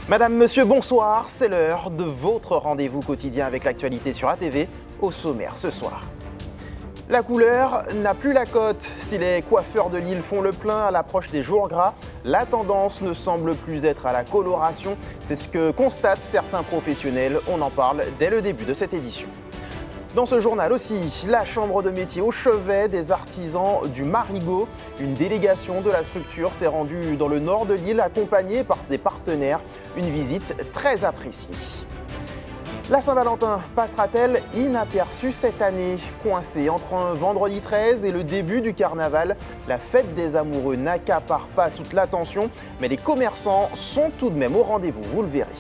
Madame, monsieur, bonsoir, c'est l'heure de votre rendez-vous quotidien avec l'actualité sur ATV, au sommaire ce soir. La couleur n'a plus la cote. Si les coiffeurs de Lille font le plein à l'approche des jours gras, la tendance ne semble plus être à la coloration. C'est ce que constatent certains professionnels. On en parle dès le début de cette édition. Dans ce journal aussi, la chambre de métier au chevet des artisans du Marigot. Une délégation de la structure s'est rendue dans le nord de l'île accompagnée par des partenaires. Une visite très appréciée. La Saint-Valentin passera-t-elle inaperçue cette année? Coincée entre un vendredi 13 et le début du carnaval, la fête des amoureux n'accapare pas toute l'attention, mais les commerçants sont tout de même au rendez-vous, vous le verrez.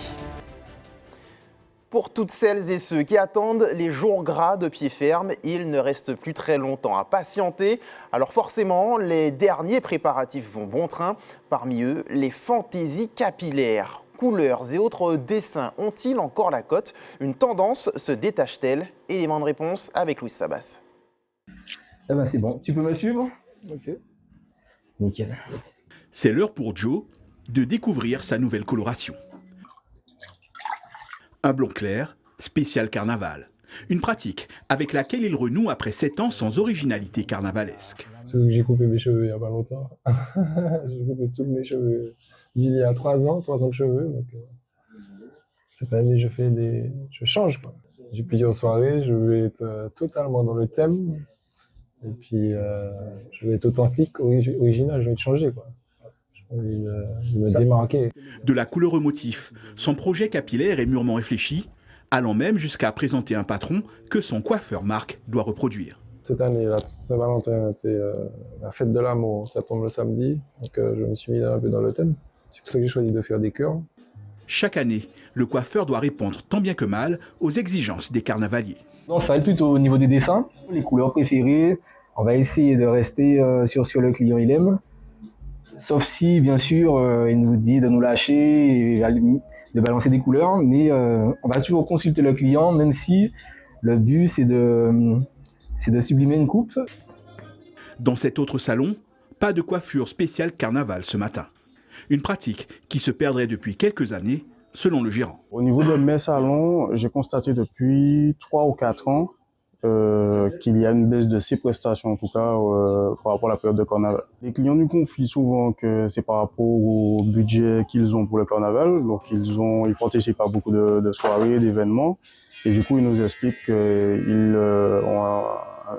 Pour toutes celles et ceux qui attendent les jours gras de pied ferme, il ne reste plus très longtemps à patienter. Alors forcément, les derniers préparatifs vont bon train. Parmi eux, les fantaisies capillaires. Couleurs et autres dessins ont-ils encore la cote? Une tendance se détache-t-elle? Élément de réponse avec Louis Sabas. Eh ben c'est bon, tu peux me suivre? Ok. Nickel. C'est l'heure pour Joe de découvrir sa nouvelle coloration. Un blond clair, spécial carnaval. Une pratique avec laquelle il renoue après 7 ans sans originalité carnavalesque. J'ai coupé mes cheveux il n'y a pas longtemps. J'ai coupé tous mes cheveux d'il y a 3 ans de cheveux. Donc, cette année, je change, quoi. J'ai plusieurs soirées, je vais être totalement dans le thème. Et puis, je vais être authentique, original, je vais te changer, quoi. Je vais me démarquer. De la couleur au motif, son projet capillaire est mûrement réfléchi, allant même jusqu'à présenter un patron que son coiffeur Marc doit reproduire. Cette année, la Saint-Valentin, c'est la fête de l'amour, ça tombe le samedi, donc je me suis mis un peu dans le thème. C'est pour ça que j'ai choisi de faire des curls. Chaque année, le coiffeur doit répondre tant bien que mal aux exigences des carnavaliers. Non, ça va être plutôt au niveau des dessins, les couleurs préférées. On va essayer de rester sur le client il aime. Sauf si, bien sûr, il nous dit de nous lâcher et à la limite de balancer des couleurs. Mais on va toujours consulter le client, même si le but, c'est de sublimer une coupe. Dans cet autre salon, pas de coiffure spéciale carnaval ce matin. Une pratique qui se perdrait depuis quelques années, selon le gérant. Au niveau de mes salons, j'ai constaté depuis 3 ou 4 ans qu'il y a une baisse de ces prestations, en tout cas par rapport à la période de carnaval. Les clients nous confient souvent que c'est par rapport au budget qu'ils ont pour le carnaval, donc ils participent à beaucoup de soirées, d'événements, et du coup ils nous expliquent qu'ils ont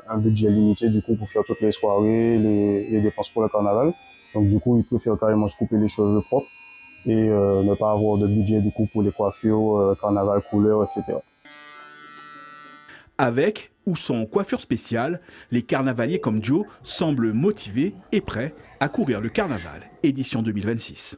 un budget limité du coup pour faire toutes les soirées, les dépenses pour le carnaval. Donc du coup ils préfèrent carrément se couper les cheveux propres et ne pas avoir de budget du coup pour les coiffures, carnaval, couleurs, etc. Avec ou sans coiffure spéciale, les carnavaliers comme Joe semblent motivés et prêts à courir le carnaval, édition 2026.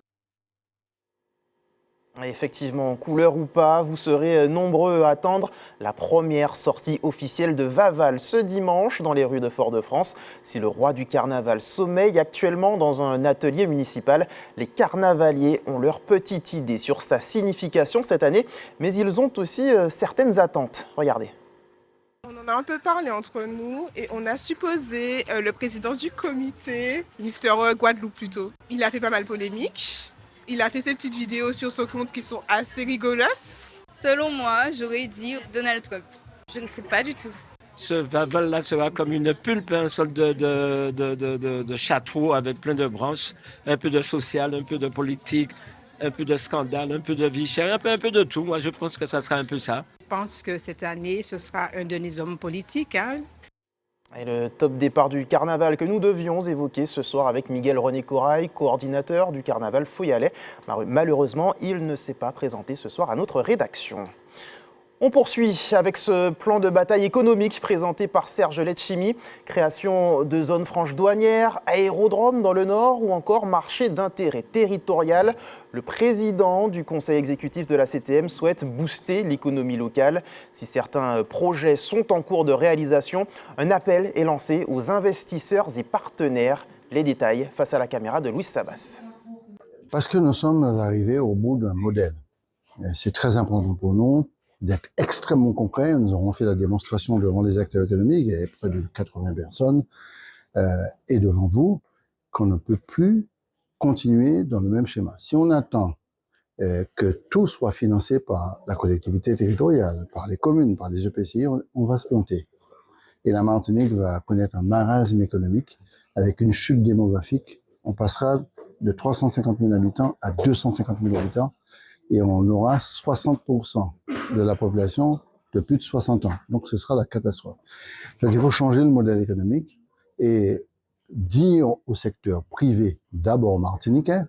Effectivement, couleur ou pas, vous serez nombreux à attendre la première sortie officielle de Vaval ce dimanche dans les rues de Fort-de-France. Si le roi du carnaval sommeille actuellement dans un atelier municipal, les carnavaliers ont leur petite idée sur sa signification cette année, mais ils ont aussi certaines attentes. Regardez. On en a un peu parlé entre nous et on a supposé le président du comité, Mister Guadeloupe plutôt. Il a fait pas mal polémique. Il a fait ses petites vidéos sur son compte qui sont assez rigolotes. Selon moi, j'aurais dit Donald Trump. Je ne sais pas du tout. Ce Vaval-là sera comme une pulpe, un sorte de château avec plein de branches, un peu de social, un peu de politique, un peu de scandale, un peu de vie chère, un peu de tout. Moi, je pense que ça sera un peu ça. Je pense que cette année, ce sera un de nos hommes politiques. Et le top départ du carnaval que nous devions évoquer ce soir avec Miguel René Corail, coordinateur du carnaval Fouillalais. Malheureusement, il ne s'est pas présenté ce soir à notre rédaction. On poursuit avec ce plan de bataille économique présenté par Serge Letchimy. Création de zones franches douanières, aérodromes dans le nord ou encore marché d'intérêt territorial. Le président du conseil exécutif de la CTM souhaite booster l'économie locale. Si certains projets sont en cours de réalisation, un appel est lancé aux investisseurs et partenaires. Les détails face à la caméra de Louis Sabas. Parce que nous sommes arrivés au bout d'un modèle. C'est très important pour nous d'être extrêmement concret. Nous aurons fait la démonstration devant les acteurs économiques, il y avait près de 80 personnes, et devant vous, qu'on ne peut plus continuer dans le même schéma. Si on attend que tout soit financé par la collectivité territoriale, par les communes, par les EPCI, on va se planter. Et la Martinique va connaître un marasme économique avec une chute démographique. On passera de 350 000 habitants à 250 000 habitants et on aura 60% de la population de plus de 60 ans. Donc ce sera la catastrophe. Donc il faut changer le modèle économique et dire au secteur privé, d'abord martiniquais,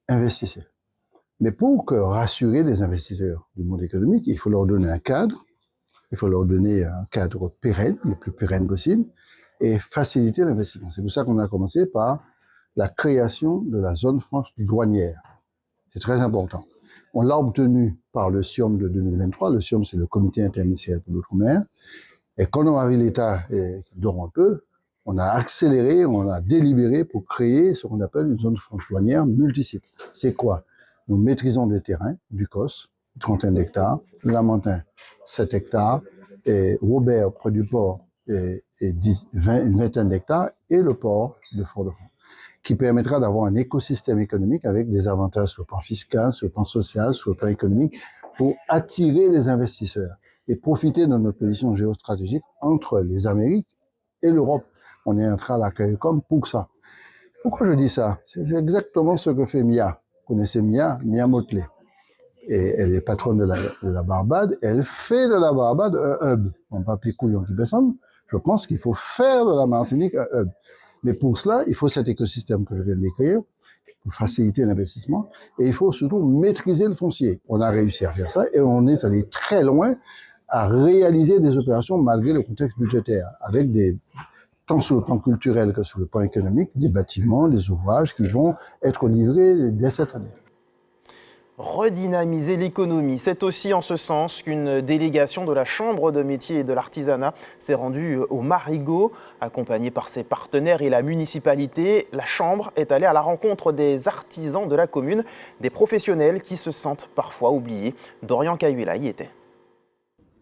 investissez. Mais pour rassurer les investisseurs du monde économique, il faut leur donner un cadre, il faut leur donner un cadre pérenne, le plus pérenne possible, et faciliter l'investissement. C'est pour ça qu'on a commencé par la création de la zone franche douanière. C'est très important. On l'a obtenu par le SIOM de 2023. Le SIOM, c'est le Comité interministériel pour l'outre-mer. Et quand on a vu l'État dort un peu, on a accéléré, on a délibéré pour créer ce qu'on appelle une zone franche douanière multisite. C'est quoi? Nous maîtrisons les terrains du COS, 30 hectares, Lamentin, 7 hectares, et Robert, près du port, une vingtaine d'hectares, et le port de Fort-de-France, qui permettra d'avoir un écosystème économique avec des avantages sur le plan fiscal, sur le plan social, sur le plan économique, pour attirer les investisseurs et profiter de notre position géostratégique entre les Amériques et l'Europe. On est entré à la CARICOM pour ça. Pourquoi je dis ça? C'est exactement ce que fait Mia. Vous connaissez Mia Motley. Et elle est patronne de la Barbade. Elle fait de la Barbade un hub. On ne va pas appeler couillon qui personne. Je pense qu'il faut faire de la Martinique un hub. Mais pour cela, il faut cet écosystème que je viens de décrire pour faciliter l'investissement. Et il faut surtout maîtriser le foncier. On a réussi à faire ça et on est allé très loin à réaliser des opérations malgré le contexte budgétaire, avec tant sur le plan culturel que sur le plan économique, des bâtiments, des ouvrages qui vont être livrés dès cette année. Redynamiser l'économie, c'est aussi en ce sens qu'une délégation de la Chambre de métiers et de l'artisanat s'est rendue au Marigot. Accompagnée par ses partenaires et la municipalité, la Chambre est allée à la rencontre des artisans de la commune, des professionnels qui se sentent parfois oubliés. Dorian Cayuela y était.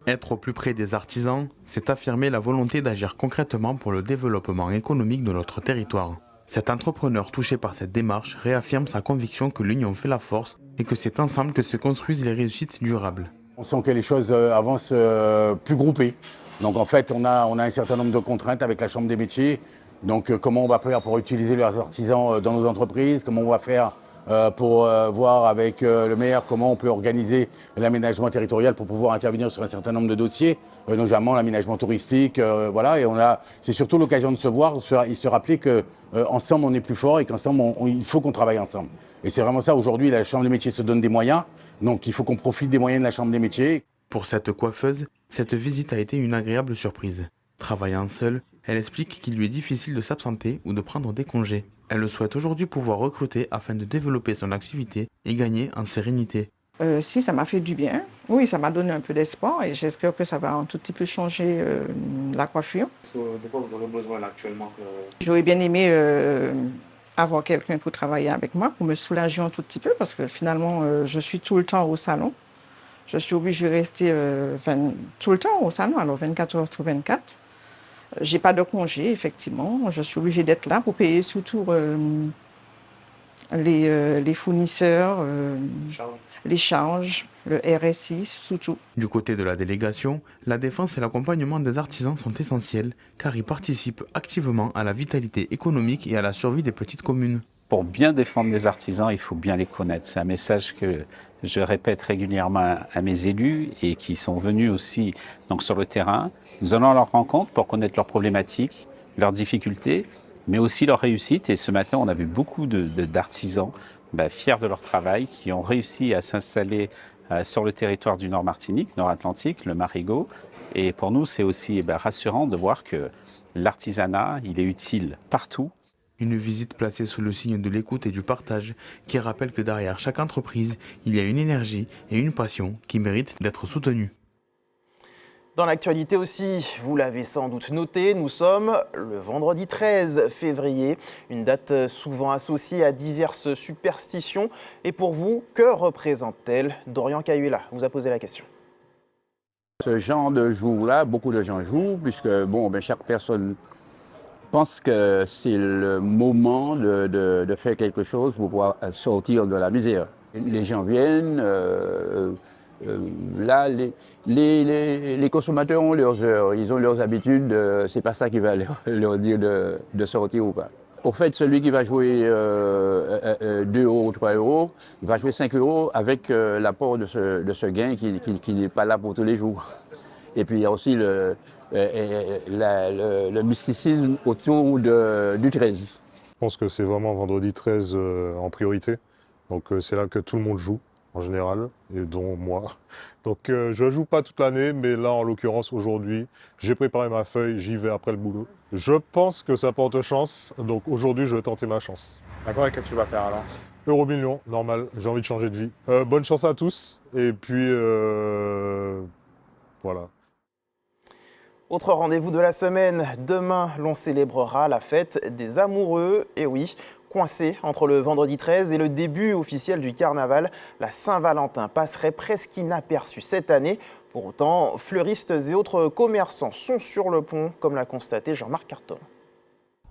Être au plus près des artisans, c'est affirmer la volonté d'agir concrètement pour le développement économique de notre territoire. Cet entrepreneur touché par cette démarche réaffirme sa conviction que l'union fait la force et que c'est ensemble que se construisent les réussites durables. On sent que les choses avancent plus groupées. Donc en fait, on a un certain nombre de contraintes avec la Chambre des métiers. Donc comment on va faire pour utiliser leurs artisans dans nos entreprises, comment on va faire pour voir avec le maire comment on peut organiser l'aménagement territorial pour pouvoir intervenir sur un certain nombre de dossiers, notamment l'aménagement touristique, voilà. Et c'est surtout l'occasion de se voir et se rappeler que ensemble on est plus fort et qu'ensemble il faut qu'on travaille ensemble. Et c'est vraiment ça, aujourd'hui la Chambre des métiers se donne des moyens, donc il faut qu'on profite des moyens de la Chambre des métiers. Pour cette coiffeuse, cette visite a été une agréable surprise. Travaillant seule, elle explique qu'il lui est difficile de s'absenter ou de prendre des congés. Elle souhaite aujourd'hui pouvoir recruter afin de développer son activité et gagner en sérénité. Si, ça m'a fait du bien. Oui, ça m'a donné un peu d'espoir et j'espère que ça va un tout petit peu changer la coiffure. De quoi vous aurez besoin là actuellement J'aurais bien aimé avoir quelqu'un pour travailler avec moi, pour me soulager un tout petit peu, parce que finalement, je suis tout le temps au salon. Je suis obligée de rester tout le temps au salon, alors 24 heures sur 24. J'ai pas de congé, effectivement. Je suis obligée d'être là pour payer surtout les fournisseurs, les charges, le RSI, surtout. Du côté de la délégation, la défense et l'accompagnement des artisans sont essentiels car ils participent activement à la vitalité économique et à la survie des petites communes. Pour bien défendre les artisans, il faut bien les connaître. C'est un message que je répète régulièrement à mes élus et qui sont venus aussi donc, sur le terrain. Nous allons à leur rencontre pour connaître leurs problématiques, leurs difficultés, mais aussi leurs réussites. Et ce matin, on a vu beaucoup d'artisans fiers de leur travail qui ont réussi à s'installer sur le territoire du Nord Martinique, Nord Atlantique, le Marigot. Et pour nous, c'est aussi rassurant de voir que l'artisanat, il est utile partout. Une visite placée sous le signe de l'écoute et du partage qui rappelle que derrière chaque entreprise, il y a une énergie et une passion qui méritent d'être soutenues. Dans l'actualité aussi, vous l'avez sans doute noté, nous sommes le vendredi 13 février, une date souvent associée à diverses superstitions. Et pour vous, que représente-t-elle? Dorian Cayuela vous a posé la question. Ce genre de jour-là, beaucoup de gens jouent, puisque chaque personne pense que c'est le moment de faire quelque chose pour pouvoir sortir de la misère. Les gens viennent, là, les consommateurs ont leurs heures, ils ont leurs habitudes, c'est pas ça qui va leur dire de sortir ou pas. Au fait, celui qui va jouer 2 euros ou 3 euros, il va jouer 5 euros avec l'apport de ce gain qui n'est pas là pour tous les jours. Et puis il y a aussi le mysticisme autour du 13. Je pense que c'est vraiment vendredi 13 en priorité. Donc c'est là que tout le monde joue en général, et dont moi. Donc je ne joue pas toute l'année, mais là en l'occurrence aujourd'hui, j'ai préparé ma feuille, j'y vais après le boulot. Je pense que ça porte chance, donc aujourd'hui je vais tenter ma chance. D'accord, et qu'est-ce que tu vas faire alors? Euro million, normal, j'ai envie de changer de vie. Bonne chance à tous, et puis voilà. Autre rendez-vous de la semaine, demain l'on célébrera la fête des amoureux, et oui, coincé entre le vendredi 13 et le début officiel du carnaval, la Saint-Valentin passerait presque inaperçue cette année. Pour autant, fleuristes et autres commerçants sont sur le pont, comme l'a constaté Jean-Marc Carton.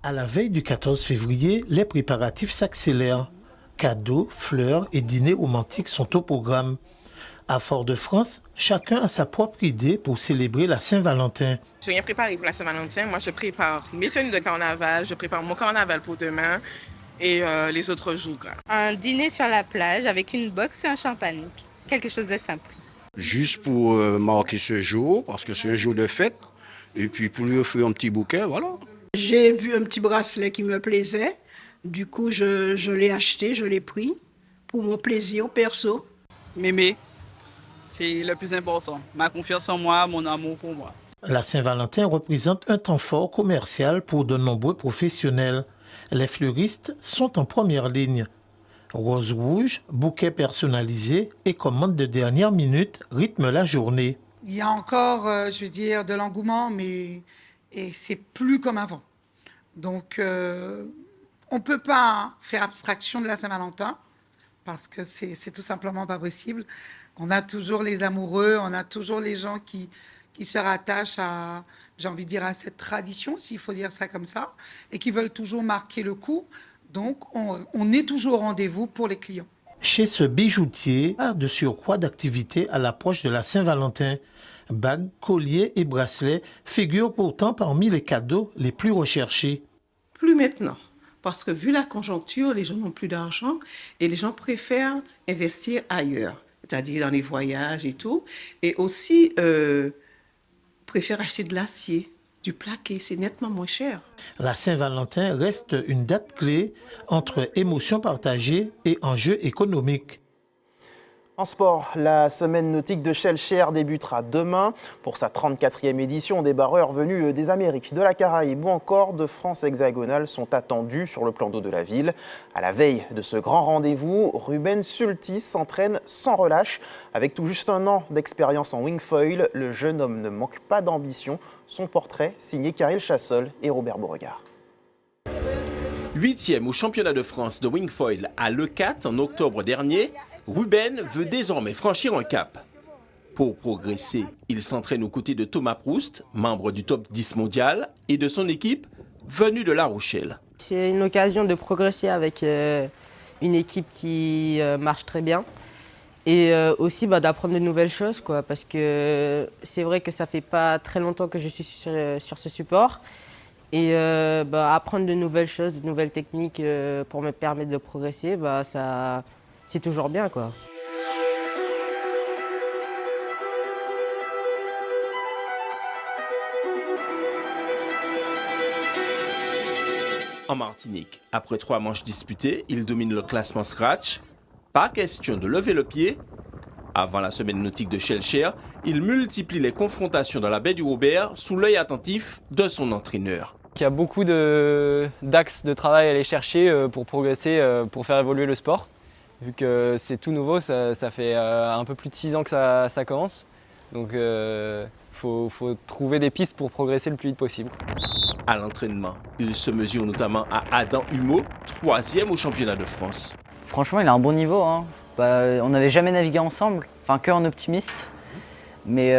À la veille du 14 février, les préparatifs s'accélèrent. Cadeaux, fleurs et dîners romantiques sont au programme. À Fort-de-France, chacun a sa propre idée pour célébrer la Saint-Valentin. Je n'ai rien préparé pour la Saint-Valentin. Moi, je prépare mes tenues de carnaval, je prépare mon carnaval pour demain et les autres jours. Un dîner sur la plage avec une boxe et un champagne. Quelque chose de simple. Juste pour marquer ce jour, parce que c'est un jour de fête. Et puis pour lui offrir un petit bouquet, voilà. J'ai vu un petit bracelet qui me plaisait. Du coup, je l'ai acheté, je l'ai pris pour mon plaisir perso. M'aimer, c'est le plus important. Ma confiance en moi, mon amour pour moi. La Saint-Valentin représente un temps fort commercial pour de nombreux professionnels. Les fleuristes sont en première ligne. Rose rouge, bouquets personnalisés et commandes de dernière minute rythment la journée. Il y a encore, je veux dire, de l'engouement, mais c'est plus comme avant. Donc, on ne peut pas faire abstraction de la Saint-Valentin parce que c'est tout simplement pas possible. On a toujours les amoureux, on a toujours les gens qui se rattachent à, j'ai envie de dire, à cette tradition, s'il faut dire ça comme ça, et qui veulent toujours marquer le coup. Donc, on est toujours au rendez-vous pour les clients. Chez ce bijoutier, pas de surcroît d'activité à l'approche de la Saint-Valentin. Bagues, colliers et bracelets figurent pourtant parmi les cadeaux les plus recherchés. Plus maintenant, parce que vu la conjoncture, les gens n'ont plus d'argent et les gens préfèrent investir ailleurs, c'est-à-dire dans les voyages et tout, et aussi préfèrent acheter de l'acier, du plaqué, c'est nettement moins cher. La Saint-Valentin reste une date clé entre émotions partagées et enjeux économiques. En sport, la semaine nautique de Shellshare débutera demain. Pour sa 34e édition, des barreurs venus des Amériques, de la Caraïbe ou encore de France hexagonale sont attendus sur le plan d'eau de la ville. À la veille de ce grand rendez-vous, Ruben Sultis s'entraîne sans relâche. Avec tout juste 1 an d'expérience en wingfoil, le jeune homme ne manque pas d'ambition. Son portrait, signé Karel Chassol et Robert Beauregard. 8e au championnat de France de wingfoil à Leucate en octobre dernier, Ruben veut désormais franchir un cap. Pour progresser, il s'entraîne aux côtés de Thomas Proust, membre du top 10 mondial, et de son équipe venue de La Rochelle. C'est une occasion de progresser avec une équipe qui marche très bien et aussi d'apprendre de nouvelles choses, quoi, parce que c'est vrai que ça fait pas très longtemps que je suis sur ce support. Et apprendre de nouvelles choses, de nouvelles techniques pour me permettre de progresser, c'est toujours bien, quoi. En Martinique, après 3 manches disputées, il domine le classement scratch. Pas question de lever le pied. Avant la semaine nautique de Shellshare, il multiplie les confrontations dans la baie du Robert sous l'œil attentif de son entraîneur. Il y a beaucoup d'axes de travail à aller chercher pour progresser, pour faire évoluer le sport. Vu que c'est tout nouveau, ça fait un peu plus de 6 ans que ça commence. Donc faut trouver des pistes pour progresser le plus vite possible. À l'entraînement, il se mesure notamment à Adam Humeau, 3e au championnat de France. Franchement, il a un bon niveau, hein. On n'avait jamais navigué ensemble, enfin qu'en optimiste. Mais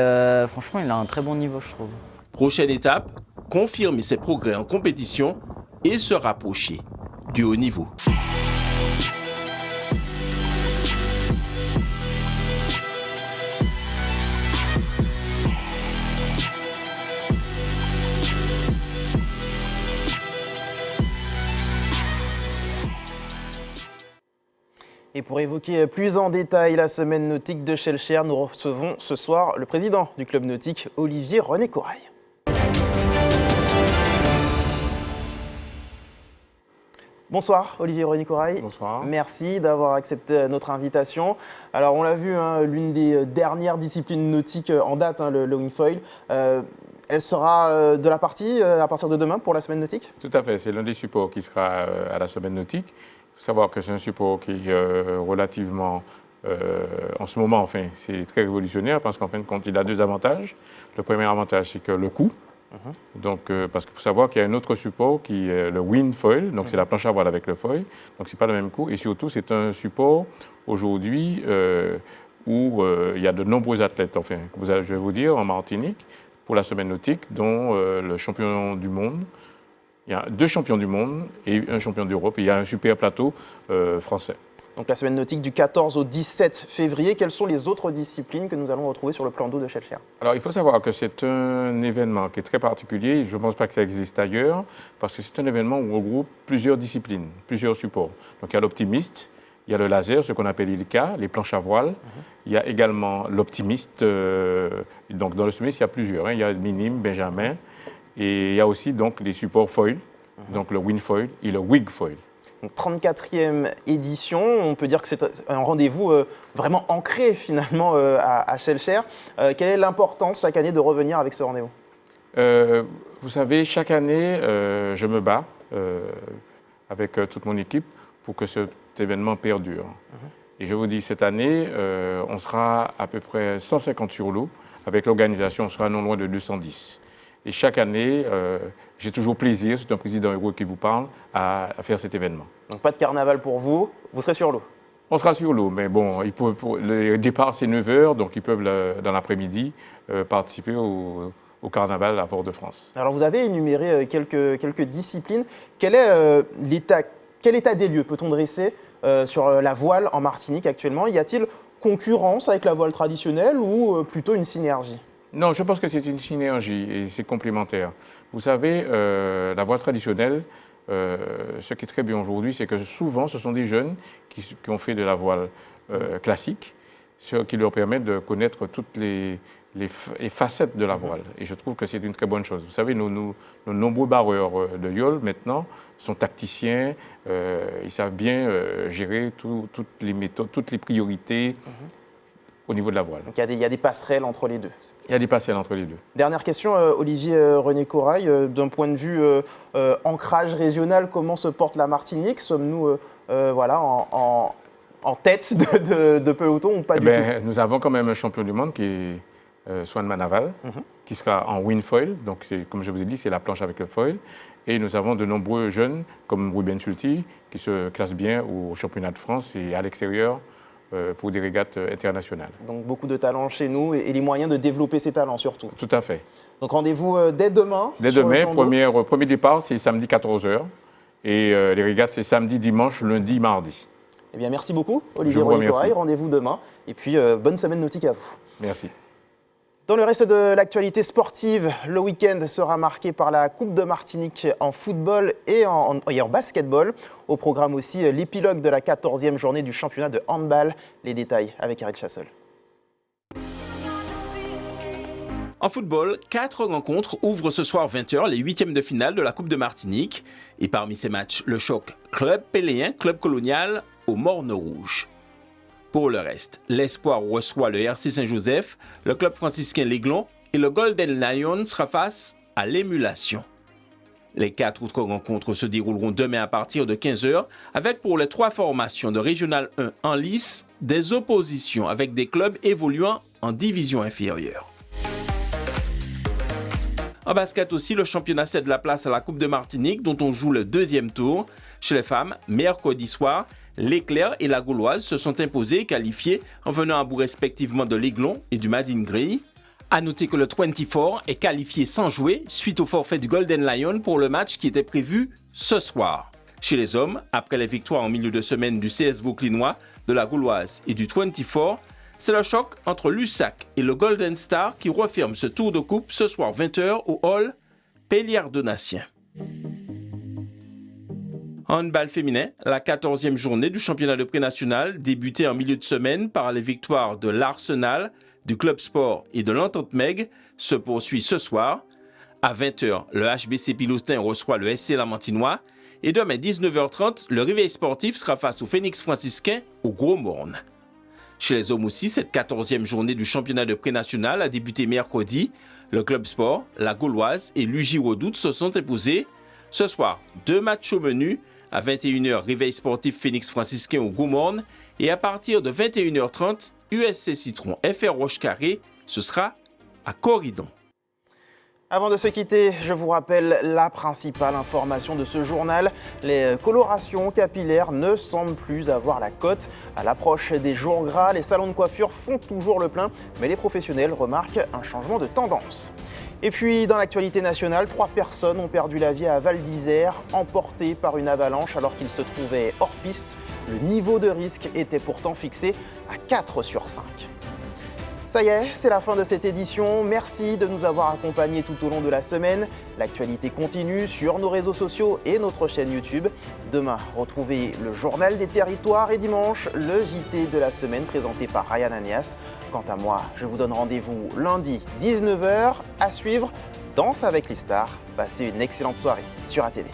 franchement, il a un très bon niveau, je trouve. Prochaine étape, confirmer ses progrès en compétition et se rapprocher du haut niveau. Et pour évoquer plus en détail la semaine nautique de Shellshare, nous recevons ce soir le président du club nautique, Olivier René Corail. Bonsoir Olivier René Corail. Bonsoir. Merci d'avoir accepté notre invitation. Alors on l'a vu, l'une des dernières disciplines nautiques en date, le wingfoil. Elle sera de la partie à partir de demain pour la semaine nautique? Tout à fait, c'est l'un des supports qui sera à la semaine nautique. Il faut savoir que c'est un support qui est relativement, en ce moment, enfin, c'est très révolutionnaire parce qu'en fin de compte, il a deux avantages. Le premier avantage, c'est que le coût. Donc, parce qu'il faut savoir qu'il y a un autre support qui est le wingfoil, donc c'est la planche à voile avec le foil, donc c'est pas le même coût. Et surtout, c'est un support aujourd'hui où il y a de nombreux athlètes, enfin, je vais vous dire, en Martinique, pour la semaine nautique, dont le champion du monde. Il y a 2 champions du monde et un champion d'Europe, et il y a un super plateau français. Donc la semaine nautique du 14 au 17 février, quelles sont les autres disciplines que nous allons retrouver sur le plan d'eau de Shellshare? Alors il faut savoir que c'est un événement qui est très particulier, je ne pense pas que ça existe ailleurs, parce que c'est un événement où on regroupe plusieurs disciplines, plusieurs supports. Donc il y a l'optimiste, il y a le laser, ce qu'on appelle l'ILCA, les planches à voile. Il y a également l'optimiste, donc dans l'optimiste il y a plusieurs, il y a le minime, Benjamin, et il y a aussi donc les supports foil, donc le wingfoil et le wigfoil. Donc 34e édition, on peut dire que c'est un rendez-vous vraiment ancré finalement à Shellshare. Quelle est l'importance chaque année de revenir avec ce rendez-vous? Vous savez, chaque année, je me bats avec toute mon équipe pour que cet événement perdure. Et je vous dis, cette année, on sera à peu près 150 sur l'eau. Avec l'organisation, on sera non loin de 210. Et chaque année, j'ai toujours plaisir, c'est un président heureux qui vous parle, à faire cet événement. Donc pas de carnaval pour vous, vous serez sur l'eau? On sera sur l'eau, mais bon, le départ c'est 9h, donc ils peuvent dans l'après-midi participer au carnaval à Fort-de-France. Alors vous avez énuméré quelques disciplines. Quel est quel état des lieux peut-on dresser sur la voile en Martinique actuellement? Y a-t-il concurrence avec la voile traditionnelle ou plutôt une synergie? Non, je pense que c'est une synergie et c'est complémentaire. Vous savez, la voile traditionnelle, ce qui est très bien aujourd'hui, c'est que souvent, ce sont des jeunes qui ont fait de la voile classique, ce qui leur permet de connaître toutes les facettes de la voile. Et je trouve que c'est une très bonne chose. Vous savez, nos nombreux barreurs de yole, maintenant, sont tacticiens. Ils savent bien gérer toutes les méthodes, toutes les priorités au niveau de la voile. Donc il y a des passerelles entre les deux. Il y a des passerelles entre les deux. Dernière question, Olivier René Corail, d'un point de vue ancrage régional, comment se porte la Martinique? Sommes-nous en tête de peloton ou pas du tout? Nous avons quand même un champion du monde qui est Swan Manaval, qui sera en wingfoil. Donc, comme je vous ai dit, c'est la planche avec le foil. Et nous avons de nombreux jeunes, comme Ruben Sulti, qui se classent bien au championnat de France et à l'extérieur pour des régates internationales. Donc beaucoup de talents chez nous et les moyens de développer ces talents surtout. Tout à fait. Donc rendez-vous dès demain. Dès demain, premier départ, c'est samedi 14h. Et les régates, c'est samedi, dimanche, lundi, mardi. Eh bien, merci beaucoup, Olivier René Corail. Rendez-vous demain. Et puis, bonne semaine nautique à vous. Merci. Dans le reste de l'actualité sportive, le week-end sera marqué par la Coupe de Martinique en football et en basketball. Au programme aussi, l'épilogue de la 14e journée du championnat de handball. Les détails avec Eric Chassol. En football, 4 rencontres ouvrent ce soir 20h les 8e de finale de la Coupe de Martinique. Et parmi ces matchs, le choc Club Péléen, Club Colonial au Morne Rouge. Pour le reste, l'Espoir reçoit le RC Saint-Joseph, le club franciscain L'Aiglon et le Golden Lion sera face à l'Émulation. Les 4 autres rencontres se dérouleront demain à partir de 15h avec pour les 3 formations de Régional 1 en lice des oppositions avec des clubs évoluant en division inférieure. En basket aussi, le championnat cède la place à la Coupe de Martinique dont on joue le 2e tour. Chez les femmes, mercredi soir, l'Éclair et la Gauloise se sont imposés et qualifiés en venant à bout respectivement de l'Aiglon et du Madine Grey. A noter que le 24 est qualifié sans jouer suite au forfait du Golden Lion pour le match qui était prévu ce soir. Chez les hommes, après les victoires en milieu de semaine du CS Vauclinois, de la Gauloise et du 24, c'est le choc entre l'USAC et le Golden Star qui referme ce tour de coupe ce soir 20h au hall Péliard-Donatien. En handball féminin, la 14e journée du championnat de pré-national, débutée en milieu de semaine par les victoires de l'Arsenal, du Club Sport et de l'Entente Meg, se poursuit ce soir. À 20h, le HBC Pilotin reçoit le SC Lamantinois. Et demain, 19h30, le réveil sportif sera face au Phénix franciscain au Gros Morne. Chez les hommes aussi, cette 14e journée du championnat de pré-national a débuté mercredi. Le Club Sport, la Gauloise et l'UJ Redoute se sont imposés. Ce soir, 2 matchs au menu. À 21h, réveil sportif Phénix franciscain au Gros Morne. Et à partir de 21h30, USC Citron FR Roche-Carré, ce sera à Corridon. Avant de se quitter, je vous rappelle la principale information de ce journal. Les colorations capillaires ne semblent plus avoir la cote. À l'approche des jours gras, les salons de coiffure font toujours le plein, mais les professionnels remarquent un changement de tendance. Et puis, dans l'actualité nationale, 3 personnes ont perdu la vie à Val d'Isère, emportées par une avalanche alors qu'ils se trouvaient hors piste. Le niveau de risque était pourtant fixé à 4 sur 5. Ça y est, c'est la fin de cette édition. Merci de nous avoir accompagnés tout au long de la semaine. L'actualité continue sur nos réseaux sociaux et notre chaîne YouTube. Demain, retrouvez le Journal des Territoires et dimanche, le JT de la semaine présenté par Ryan Anias. Quant à moi, je vous donne rendez-vous lundi 19h à suivre Danse avec les stars. Passez une excellente soirée sur ATV.